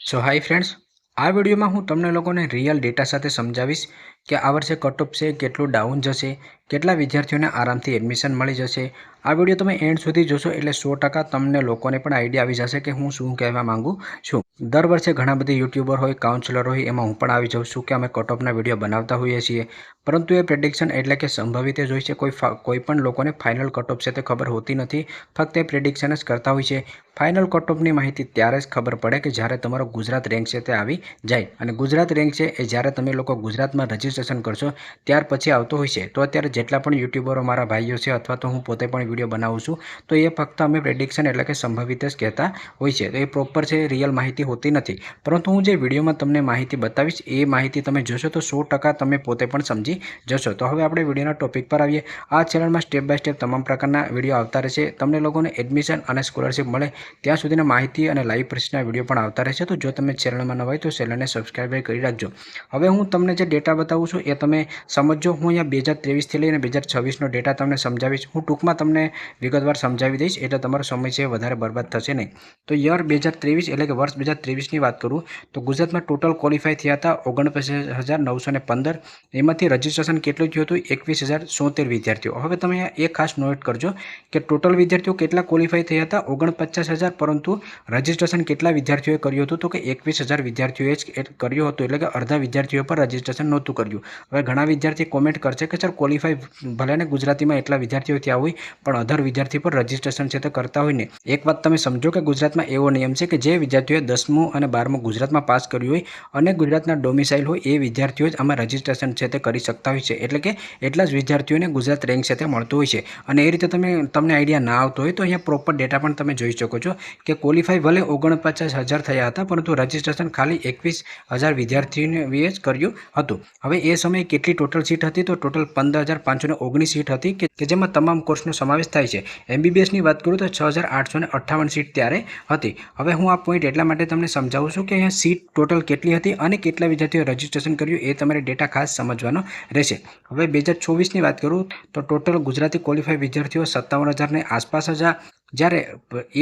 Hi friends, આ વિડીયોમાં હું તમને લોકોને રિયલ ડેટા સાથે સમજાવીશ કે આ વર્ષે કટ ઓફ છે કેટલું ડાઉન જશે, કેટલા વિદ્યાર્થીઓને આરામથી એડમિશન મળી જશે। આ વિડીયો તમે એન્ડ સુધી જોશો એટલે 100% તમને લોકોને પણ આઈડિયા આવી જશે કે હું શું કહેવા માંગુ છું। દર વર્ષે ઘણા બધા યુટ્યુબર હોય, કાઉન્સિલર હોય, એમાં હું પણ આવી જાઉં છું કે અમે કટ ઓફના વિડીયો બનાવતા હોઈએ છીએ, પરંતુ એ પ્રેડિક્શન એટલે કે સંભવિત જ હોય છે। કોઈ પણ લોકોને ફાઇનલ કટ ઓફ છે તે ખબર હોતી નથી, ફક્ત એ પ્રેડિક્શન જ કરતા હોય છે। ફાઇનલ કટ ઓફની માહિતી ત્યારે જ ખબર પડે કે જ્યારે તમારો ગુજરાત રેન્ક છે તે આવી જાય, અને ગુજરાત રેન્ક છે એ જ્યારે તમે લોકો ગુજરાતમાં રજિસ્ટ્રેશન કરશો ત્યાર પછી આવતો હોય છે। તો અત્યારે જેટલા પણ યુટ્યુબરો મારા ભાઈઓ છે અથવા તો હું પોતે પણ વિડીયો બનાવું છું, તો એ ફક્ત અમે પ્રેડિક્શન એટલે કે સંભવિત જ કહેતા હોય છે, તો એ પ્રોપર છે, રિયલ માહિતી હોતી નથી। પરંતુ હું જે વિડીયોમાં તમને માહિતી બતાવીશ એ માહિતી તમે જોશો તો 100% તમે પોતે પણ સમજી જશો। તો હવે આપણે વિડીયોના ટોપિક પર આવીએ। આ ચેનલમાં સ્ટેપ બાય સ્ટેપ તમામ પ્રકારના વિડીયો આવતા રહેશે, તમને લોકોને એડમિશન અને સ્કોલરશિપ મળે ત્યાં સુધીની માહિતી અને લાઈવ પરીક્ષાના વિડીયો પણ આવતા રહેશે। તો જો તમે ચેનલમાં નવા હોય તો ચેનલને સબસ્ક્રાઈબ કરી રાખજો। હવે હું તમને જે ડેટા બતાવું છું એ તમે સમજો। હું અહીંયા 2023થી લઈને 2026નો ડેટા તમને સમજાવીશ। હું ટૂંકમાં તમને વિગતવાર સમજાવી દઈશ એટલે તમારો સમય છે વધારે બરબાદ થશે નહીં। તો યર 2023 એટલે કે વર્ષ 2023ની વાત કરું તો ગુજરાતમાં ટોટલ ક્વોલિફાય થયા હતા 49,915। એમાંથી રજિસ્ટ્રેશન કેટલું થયું હતું? 21,073 વિદ્યાર્થીઓ। હવે તમે એ ખાસ નોટ કરજો કે ટોટલ વિદ્યાર્થીઓ કેટલા ક્વોલિફાય થયા હતા? 49,000, પરંતુ રજિસ્ટ્રેશન કેટલા વિદ્યાર્થીઓએ કર્યું હતું? તો કે 21,000 વિદ્યાર્થીઓએ જ કર્યું હતું, એટલે કે અડધા વિદ્યાર્થીઓ પર રજિસ્ટ્રેશન નહોતું કર્યું। હવે ઘણા વિદ્યાર્થી કોમેન્ટ કરશે કે સર ક્વોલિફાય ભલે ને ગુજરાતીમાં એટલા વિદ્યાર્થીઓ થયા હોય પણ અધર વિદ્યાર્થી પર રજિસ્ટ્રેશન છે તે કરતા હોય ને। એક વાત તમે સમજો કે ગુજરાતમાં એવો નિયમ છે કે જે વિદ્યાર્થીઓએ 10મું અને 12મું ગુજરાતમાં પાસ કર્યું હોય અને ગુજરાતના ડોમિસાઇલ હોય એ વિદ્યાર્થીઓ જ આમાં રજિસ્ટ્રેશન છે તે કરી શકતા હોય છે, એટલે કે એટલા જ વિદ્યાર્થીઓને ગુજરાત રેન્ક છે તે મળતું હોય છે। અને એ રીતે તમને આઈડિયા ના આવતો હોય તો અહીંયા પ્રોપર ડેટા પણ તમે જોઈ શકો છો કે ક્વોલિફાય ભલે 49,000 થયા હતા પરંતુ રજિસ્ટ્રેશન ખાલી 21,000 વિદ્યાર્થીઓએ જ કર્યું હતું। હવે એ સમયે કેટલી ટોટલ સીટ હતી? તો ટોટલ 15,519 સીટ હતી કે જેમાં તમામ કોર્સનો સમાવેશ થાય છે। MBBSની વાત કરું તો 6,858 સીટ ત્યારે હતી। હવે હું આ પોઈન્ટ એટલા માટે તમને સમજાવું છું કે અહીંયા સીટ ટોટલ કેટલી હતી અને કેટલા વિદ્યાર્થીઓએ રજિસ્ટ્રેશન કર્યું એ તમારે ડેટા ખાસ સમજવાનો રહેશે। હવે 2024ની વાત કરું તો ટોટલ ગુજરાતી ક્વોલિફાય વિદ્યાર્થીઓ 57,000ની આસપાસ હતા, જ્યારે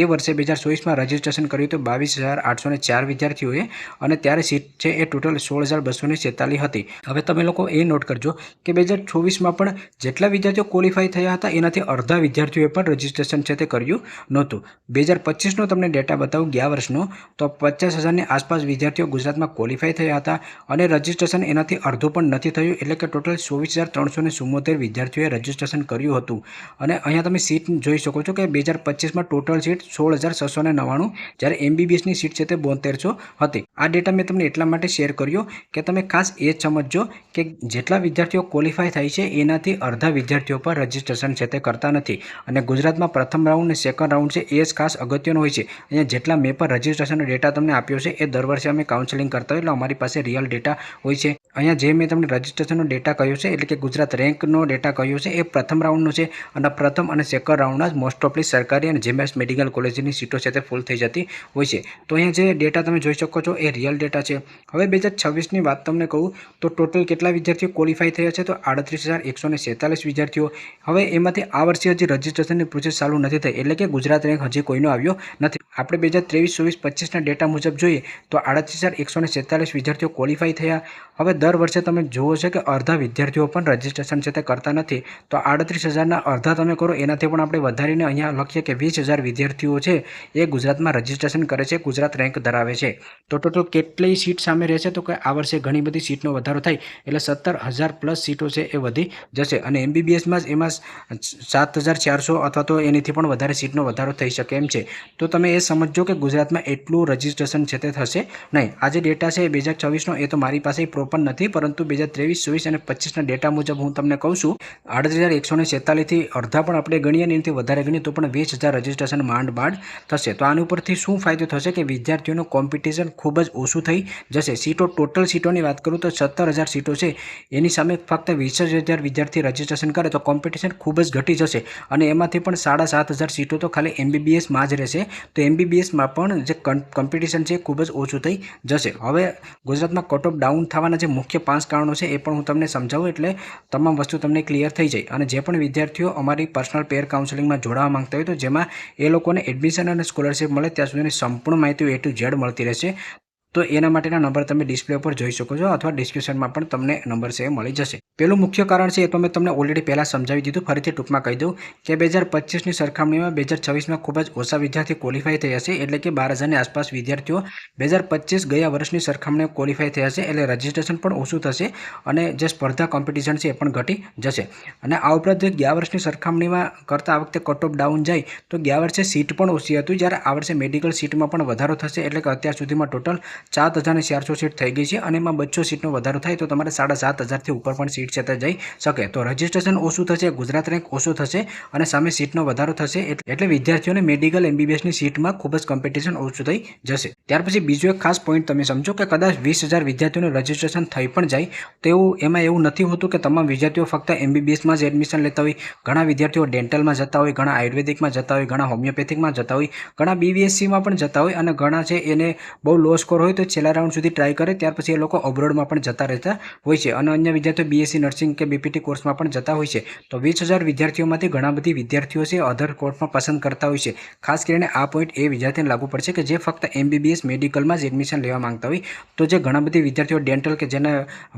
એ વર્ષે 2024માં રજિસ્ટ્રેશન કર્યું તો 22,804 વિદ્યાર્થીઓએ, અને ત્યારે સીટ છે એ ટોટલ 16,246 હતી। હવે તમે લોકો એ નોટ કરજો કે 2024માં પણ જેટલા વિદ્યાર્થીઓ ક્વોલિફાય થયા હતા એનાથી અડધા વિદ્યાર્થીઓએ પણ રજિસ્ટ્રેશન છે તે કર્યું નહોતું। 2025નો તમને ડેટા બતાવું ગયા વર્ષનો, તો 50,000ની આસપાસ વિદ્યાર્થીઓ ગુજરાતમાં ક્વોલિફાય થયા હતા અને રજિસ્ટ્રેશન એનાથી અડધું પણ નથી થયું, એટલે કે ટોટલ 24,374 વિદ્યાર્થીઓએ રજિસ્ટ્રેશન કર્યું હતું। અને અહીંયા તમે સીટ જોઈ શકો છો કે 2025માં ટોટલ સીટ 16,699, જ્યારે MBBSની સીટ છે તે 7200 હતી। આ ડેટા મેં તમને એટલા માટે શેર કર્યો કે તમે ખાસ એ જ સમજજો કે જેટલા વિદ્યાર્થીઓ ક્વોલિફાય થાય છે એનાથી અડધા વિદ્યાર્થીઓ પર રજિસ્ટ્રેશન છે તે કરતા નથી, અને ગુજરાતમાં પ્રથમ રાઉન્ડ અને સેકન્ડ રાઉન્ડ છે એ જ ખાસ અગત્યનો હોય છે। અહીંયા જેટલા મેં પર રજિસ્ટ્રેશનનો ડેટા તમને આપ્યો છે એ દર વર્ષે અમે કાઉન્સેલિંગ કરતા હોય એટલે અમારી પાસે રિયલ ડેટા હોય છે। અહીંયા જે મેં તમને રજિસ્ટ્રેશનનો ડેટા કહ્યો છે એટલે કે ગુજરાત રેન્કનો ડેટા કહ્યો છે એ પ્રથમ રાઉન્ડનો છે, અને પ્રથમ અને સેકન્ડ રાઉન્ડના જ મોસ્ટ ઓફલી સરકારી અને જેએમએસ મેડિકલ કોલેજની સીટો છે તે ફૂલ થઈ જતી હોય છે। તો અહીંયા જે ડેટા તમે જોઈ શકો છો એ રિયલ ડેટા છે। હવે 2026ની વાત તમને કહું તો ટોટલ કેટલા વિદ્યાર્થીઓ ક્વોલિફાય થયા છે? તો 38,146 વિદ્યાર્થીઓ। હવે એમાંથી આ વર્ષે હજી રજિસ્ટ્રેશનની પ્રોસેસ ચાલુ નથી થઈ, એટલે કે ગુજરાત રેન્ક હજી કોઈનો આવ્યો નથી। આપણે 2023-24-25ના ડેટા મુજબ જોઈએ તો 38,146 વિદ્યાર્થીઓ ક્વોલિફાય થયા। હવે દર વર્ષે તમે જુઓ છો કે અડધા વિદ્યાર્થીઓ પણ રજિસ્ટ્રેશન છે તે કરતા નથી, તો 38,000ના અડધા તમે કરો એનાથી પણ આપણે વધારીને અહીંયા લખીએ કે 20,000 વિદ્યાર્થીઓ છે એ ગુજરાતમાં રજિસ્ટ્રેશન કરે છે, ગુજરાત રેન્ક ધરાવે છે। તો ટોટલ કેટલી સીટ સામે રહેશે? તો કે આ વર્ષે ઘણી બધી સીટનો વધારો થાય એટલે 17,000 પ્લસ સીટો છે એ વધી જશે, અને MBBSમાં જ એમાં 7,400 અથવા તો એનાથી પણ વધારે સીટનો વધારો થઈ શકે એમ છે। તો તમે એ સમજો કે ગુજરાતમાં એટલું રજિસ્ટ્રેશન છે તે થશે નહીં। આ જે ડેટા છે 2024નો એ તો મારી પાસે પ્રોપર નથી, પરંતુ 2023, 24 અને 25ના ડેટા મુજબ હું તમને કહું છું 38,146થી અડધા પણ આપણે ગણીએ ને એનાથી વધારે ગણીએ તો પણ 20,000 રજિસ્ટ્રેશન માંડ થશે। તો આની ઉપરથી શું ફાયદો થશે કે વિદ્યાર્થીઓનું કોમ્પિટિશન ખૂબ જ ઓછું થઈ જશે। સીટો ટોટલ સીટોની વાત કરું તો 17,000 સીટો છે, એની સામે ફક્ત 20,000 વિદ્યાર્થી રજિસ્ટ્રેશન કરે તો કોમ્પિટિશન ખૂબ જ ઘટી જશે, અને એમાંથી પણ 7,500 સીટો તો ખાલી MBBSમાં જ રહેશે। તો MBBSમાં પણ જે કોમ્પિટિશન છે ખૂબ જ ઓછું થઈ જશે। હવે ગુજરાતમાં કટ ઓફ ડાઉન થવાના જે મુખ્ય 5 કારણો છે એ પણ હું તમને સમજાવું એટલે તમામ વસ્તુ તમને ક્લિયર થઈ જાય। અને જે પણ વિદ્યાર્થીઓ અમારી પર્સનલ પેર કાઉન્સેલિંગમાં જોડાવા માંગતા હોય તો જેમાં એ લોકોને એડમિશન અને સ્કોલરશિપ મળે ત્યાં સુધીની સંપૂર્ણ માહિતી A to Z મળતી રહેશે। તો એના માટેના નંબર તમે ડિસ્પ્લે ઉપર જોઈ શકો છો અથવા ડિસ્ક્રિપ્શનમાં પણ તમને નંબર છે એ મળી જશે. પેલું મુખ્ય કારણ છે એ તો મેં તમને ઓલરેડી પહેલાં સમજાવી દીધું, ફરીથી ટૂંકમાં કહી દઉં કે 2025ની સરખામણીમાં 2026માં ખૂબ જ ઓછા વિદ્યાર્થી ક્વોલિફાય થયા છે, એટલે કે 12,000ની આસપાસ વિદ્યાર્થીઓ 2025 ગયા વર્ષની સરખામણીએ ક્વોલિફાય થયા છે, એટલે રજિસ્ટ્રેશન પણ ઓછું થશે અને જે સ્પર્ધા કોમ્પિટિશન છે એ પણ ઘટી જશે. અને આ ઉપરાંત ગયા વર્ષની સરખામણીમાં કરતાં આ વખતે કટ ઓફ ડાઉન જાય તો ગયા વર્ષે સીટ પણ ઓછી હતી, જ્યારે આ વર્ષે મેડિકલ સીટમાં પણ વધારો થશે, એટલે કે અત્યાર સુધીમાં ટોટલ 7,400 સીટ થઈ ગઈ છે અને એમાં 200 સીટનો વધારો થાય તો તમારે 7,500થી ઉપર પણ સીટ છે તે જઈ શકે. તો રજિસ્ટ્રેશન ઓછું થશે, ગુજરાત રેન્ક ઓછું થશે અને સામે સીટનો વધારો થશે, એટલે વિદ્યાર્થીઓને મેડિકલ MBBSની સીટમાં ખૂબ જ કોમ્પિટિશન ઓછું થઈ જશે. ત્યાર પછી બીજો એક ખાસ પોઈન્ટ તમે સમજો કે કદાચ 20,000 વિદ્યાર્થીઓનું રજિસ્ટ્રેશન થઈ પણ જાય તો એમાં એવું નથી હોતું કે તમામ વિદ્યાર્થીઓ ફક્ત MBBSમાં જ એડમિશન લેતા હોય. ઘણા વિદ્યાર્થીઓ ડેન્ટલમાં જતા હોય, ઘણા આયુર્વેદિકમાં જતા હોય, ઘણા હોમિયોપેથિકમાં જતા હોય, ઘણા BVSCમાં પણ જતા હોય અને ઘણા છે એને બહુ લો સ્કોર હોય તો છેલ્લા રાઉન્ડ સુધી ટ્રાય કરે, ત્યાર પછી એ લોકો અબ્રોડમાં પણ જતા રહેતા હોય છે અને અન્ય વિદ્યાર્થીઓ BSc નર્સિંગ કે BPT કોર્સમાં પણ જતા હોય છે. તો 20,000 વિદ્યાર્થીઓમાંથી ઘણા બધી વિદ્યાર્થીઓ છે અધર કોર્સમાં પસંદ કરતા હોય છે. ખાસ કરીને આ પોઈન્ટ એ વિદ્યાર્થીને લાગુ પડશે કે જે ફક્ત MBBS મેડિકલમાં જ એડમિશન લેવા માંગતા હોય. તો જે ઘણા બધી વિદ્યાર્થીઓ ડેન્ટલ કે જેને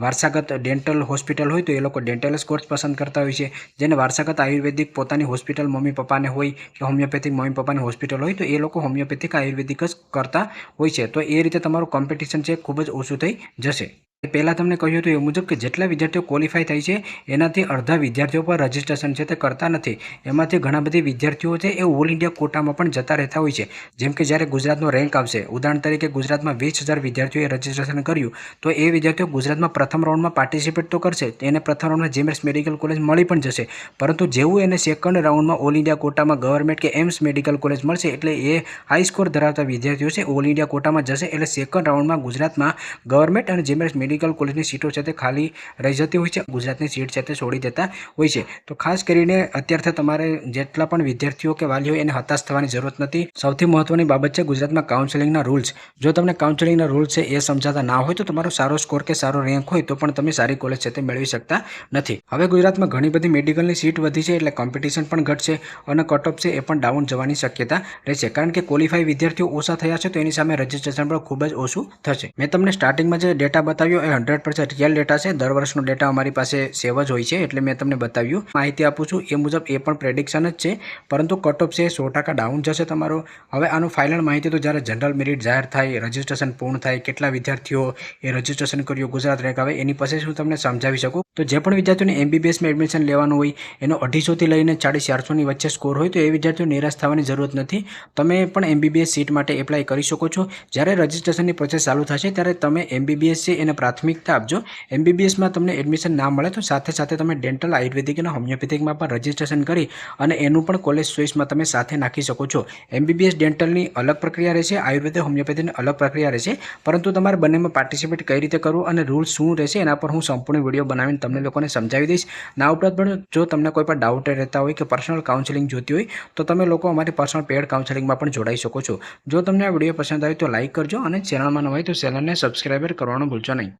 વારસાગત ડેન્ટલ હોસ્પિટલ હોય તો એ લોકો ડેન્ટલ કોર્સ પસંદ કરતા હોય છે. જેને વારસાગત આયુર્વેદિક પોતાની હોસ્પિટલ મમ્મી પપ્પાને હોય કે હોમિયોપેથિક મમ્મી પપ્પાની હોસ્પિટલ હોય તો એ લોકો હોમિયોપેથિક આયુર્વેદિક જ કરતા હોય છે. તો એ રીતે તમારું કોમ્પિટિશન છે ખૂબ જ ઓછું થઈ જશે. પહેલાં તમને કહ્યું હતું એ મુજબ કે જેટલા વિદ્યાર્થીઓ ક્વોલિફાય થાય છે એનાથી અડધા વિદ્યાર્થીઓ પર રજિસ્ટ્રેશન છે તે કરતા નથી. એમાંથી ઘણા બધી વિદ્યાર્થીઓ છે એ ઓલ ઇન્ડિયા કોટામાં પણ જતા રહેતા હોય છે. જેમ કે જ્યારે ગુજરાતનો રેન્ક આવશે, ઉદાહરણ તરીકે ગુજરાતમાં 20,000 વિદ્યાર્થીઓએ રજિસ્ટ્રેશન કર્યું તો એ વિદ્યાર્થીઓ ગુજરાતમાં પ્રથમ રાઉન્ડમાં પાર્ટિસિપેટ તો કરશે, એને પ્રથમ રાઉન્ડમાં GMS મેડિકલ કોલેજ મળી પણ જશે, પરંતુ જેવું એને સેકન્ડ રાઉન્ડમાં ઓલ ઇન્ડિયા કોટામાં ગવર્મેન્ટ કે એમ્સ મેડિકલ કોલેજ મળશે એટલે એ હાઈ સ્કોર ધરાવતા વિદ્યાર્થીઓ છે ઓલ ઇન્ડિયા કોટામાં જશે, એટલે સેકન્ડ રાઉન્ડમાં ગુજરાતમાં ગવર્મેન્ટ અને GMS મેડિકલ કોલેજની સીટો છે તે ખાલી રહી જતી હોય છે, ગુજરાતની સીટ છે તે છોડી દેતા હોય છે. તો ખાસ કરીને અત્યારથી તમારે જેટલા પણ વિદ્યાર્થીઓ કે વાલીઓ એને હતાશ થવાની જરૂરત નથી. સૌથી મહત્વની બાબત છે ગુજરાતમાં કાઉન્સેલિંગના રૂલ્સ. જો તમને કાઉન્સેલિંગના રૂલ્સ છે એ સમજાતા ના હોય તો તમારો સારો સ્કોર કે સારો રેન્ક હોય તો પણ તમે સારી કોલેજ છે તે મેળવી શકતા નથી. હવે ગુજરાતમાં ઘણી બધી મેડિકલની સીટ વધી છે એટલે કોમ્પિટિશન પણ ઘટશે અને કટ ઓફ છે એ પણ ડાઉન જવાની શક્યતા રહેશે, કારણ કે ક્વોલિફાઈ વિદ્યાર્થીઓ ઓછા થયા છે તો એની સામે રજિસ્ટ્રેશન પણ ખૂબ જ ઓછું થશે. મેં તમને સ્ટાર્ટિંગમાં જે ડેટા બતાવ્યો એ 100% રિયલ ડેટા છે. દર વર્ષનો ડેટા અમારી પાસે સેવ જ હોય છે એટલે મેં તમને બતાવ્યું. માહિતી આપું છું એ મુજબ એ પણ પ્રેડિક્શન જ છે, પરંતુ કટ ઓફ છે 100% ડાઉન જશે તમારો. હવે આનું ફાઇનલ માહિતી તો જ્યારે જનરલ મેરિટ જાહેર થાય, રજિસ્ટ્રેશન પૂર્ણ થાય, કેટલા વિદ્યાર્થીઓ એ રજિસ્ટ્રેશન કર્યું, ગુજરાત રેન્ક આવે એની પછી હું તમને સમજાવી શકું. તો જે પણ વિદ્યાર્થીઓને MBBSમાં એડમિશન લેવાનું હોય એનો 250થી લઈને 450ની વચ્ચે સ્કોર હોય તો એ વિદ્યાર્થીઓ નિરાશ થવાની જરૂરત નથી. તમે પણ MBBS સીટ માટે એપ્લાય કરી શકો છો. જ્યારે રજિસ્ટ્રેશનની પ્રોસેસ ચાલુ થશે ત્યારે તમે MBBS છે એને પ્રાથમિકતા આપજો. MBBSમાં તમને એડમિશન ના મળે તો સાથે સાથે તમે ડેન્ટલ, આયુર્વેદિક અને હોમિયોપેથિકમાં પણ રજિસ્ટ્રેશન કરી અને એનું પણ કોલેજ ચોઇસમાં તમે સાથે નાખી શકો છો. MBBS ડેન્ટલની અલગ પ્રક્રિયા રહેશે, આયુર્વેદ હોમિયોપેથીની અલગ પ્રક્રિયા રહેશે, પરંતુ તમારે બંનેમાં પાર્ટિસિપેટ કઈ રીતે કરવું અને રૂલ્સ શું રહેશે એના પર હું સંપૂર્ણ વિડીયો બનાવીને તમને લોકોને સમજાવી દઈશ. ના ઉપરાંત પણ જો તમને કોઈ પણ ડાઉટ રહેતા હોય કે પર્સનલ કાઉન્સેલિંગ જોતી હોય તો તમે લોકો અમારી પર્સનલ પેડ કાઉન્સેલિંગમાં પણ જોડાઈ શકો છો. જો તમને આ વિડીયો પસંદ આવે તો લાઇક કરજો અને ચેનલમાં ન હોય તો ચેનલને સબસ્ક્રાઈબર કરવાનું ભૂલશો નહીં.